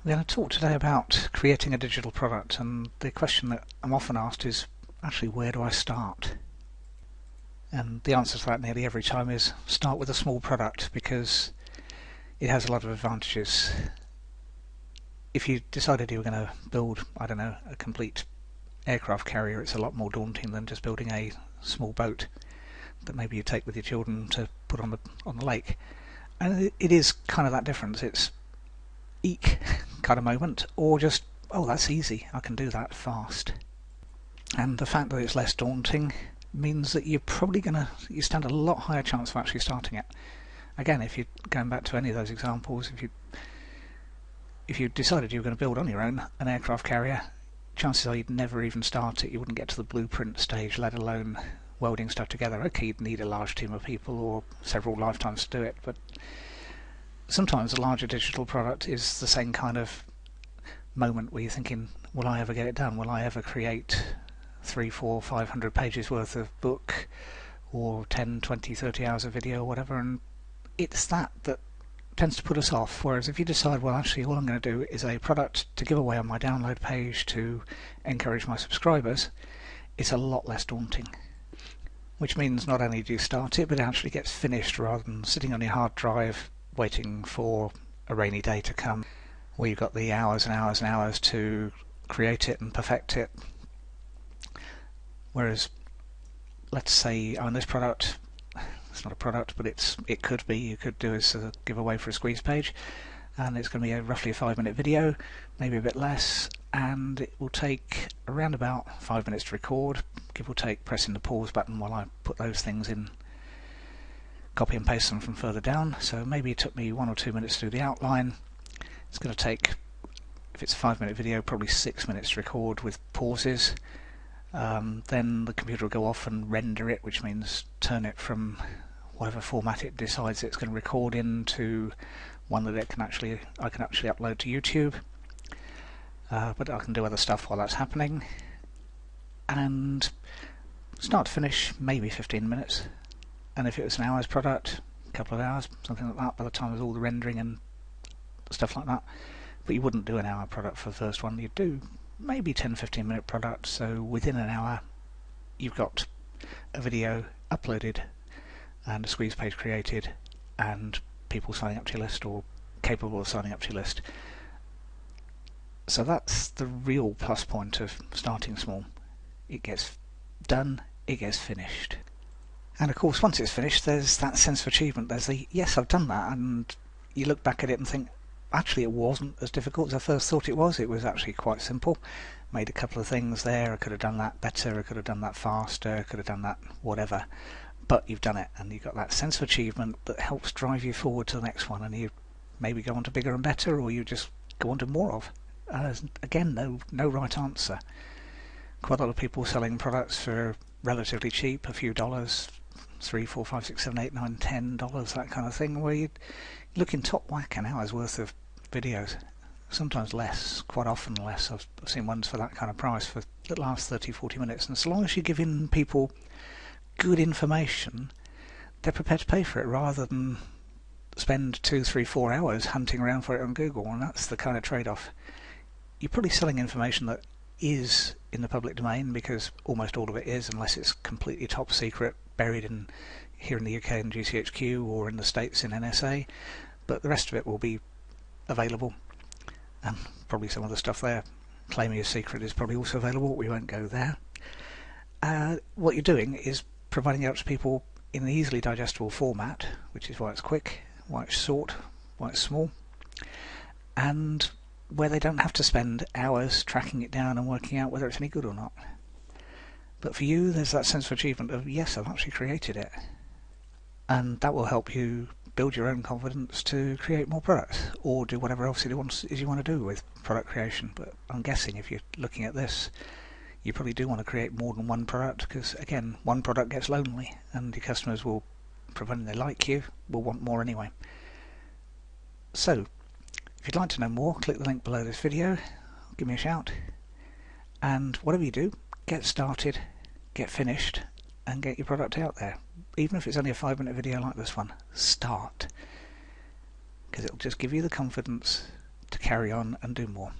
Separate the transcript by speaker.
Speaker 1: We're going to talk today about creating a digital product, and the question that I'm often asked is actually, where do I start? And the answer to that nearly every time is start with a small product, because it has a lot of advantages. If you decided you were going to build, I don't know, a complete aircraft carrier, it's a lot more daunting than just building a small boat that maybe you take with your children to put on the lake. And it is kind of that difference. It's eek kind of moment, or just, oh, that's easy, I can do that fast. And the fact that it's less daunting means that you're probably you stand a lot higher chance of actually starting it. Again, if you're going back to any of those examples, if you decided you were going to build on your own an aircraft carrier, chances are you'd never even start it. You wouldn't get to the blueprint stage, let alone welding stuff together. Okay, you'd need a large team of people or several lifetimes to do it, but sometimes a larger digital product is the same kind of moment where you're thinking, will I ever get it done? Will I ever create 3, 4, 500 pages worth of book, or 10, 20, 30 hours of video or whatever? And it's that tends to put us off. Whereas if you decide, well, actually all I'm going to do is a product to give away on my download page to encourage my subscribers, it's a lot less daunting. Which means not only do you start it, but it actually gets finished rather than sitting on your hard drive waiting for a rainy day to come, where you've got the hours and hours and hours to create it and perfect it. Whereas, let's say on this product, it's not a product, but it could be, you could do as a giveaway for a squeeze page, and it's going to be roughly a 5-minute video, maybe a bit less, and it will take around about 5 minutes to record, give or take pressing the pause button while I put those things in, copy and paste them from further down. So maybe it took me 1 or 2 minutes to do the outline. It's going to take, if it's a 5-minute video, probably 6 minutes to record with pauses. Then the computer will go off and render it, which means turn it from whatever format it decides it's going to record in to one that I can actually upload to YouTube. But I can do other stuff while that's happening. And start to finish, maybe 15 minutes. And if it was an hour's product, a couple of hours, something like that, by the time there's all the rendering and stuff like that. But you wouldn't do an hour product for the first one, you'd do maybe 10-15 minute product, so within an hour you've got a video uploaded and a squeeze page created and people signing up to your list or capable of signing up to your list. So that's the real plus point of starting small. It gets done, it gets finished. And of course, once it's finished, there's that sense of achievement. There's the, yes, I've done that, and you look back at it and think, actually it wasn't as difficult as I first thought it was. It was actually quite simple. Made a couple of things there, I could have done that better, I could have done that faster, I could have done that whatever. But you've done it, and you've got that sense of achievement that helps drive you forward to the next one, and you maybe go on to bigger and better, or you just go on to more of. Again, no right answer. Quite a lot of people selling products for relatively cheap, a few dollars, $3, $4, $5, $6, $7, $8, $9, $10, that kind of thing, where you look in top whack an hour's worth of videos, sometimes less, quite often less. I've seen ones for that kind of price for that last 30-40 minutes, and so long as you're giving people good information, they're prepared to pay for it rather than spend 2, 3, 4 hours hunting around for it on Google. And that's the kind of trade-off. You're probably selling information that is in the public domain, because almost all of it is, unless it's completely top secret, buried in here in the UK in GCHQ or in the States in NSA, but the rest of it will be available, and probably some of the stuff there claiming is secret is probably also available. We won't go there. What you're doing is providing it out to people in an easily digestible format, which is why it's quick, why it's short, why it's small, and where they don't have to spend hours tracking it down and working out whether it's any good or not. But for you, there's that sense of achievement of, yes, I've actually created it. And that will help you build your own confidence to create more products, or do whatever else you want to do with product creation. But I'm guessing if you're looking at this, you probably do want to create more than one product, because again, one product gets lonely, and your customers will, providing they like you, will want more anyway. So, if you'd like to know more, click the link below this video, give me a shout, and whatever you do, get started, get finished, and get your product out there. Even if it's only a 5-minute video like this one, start. Because it'll just give you the confidence to carry on and do more.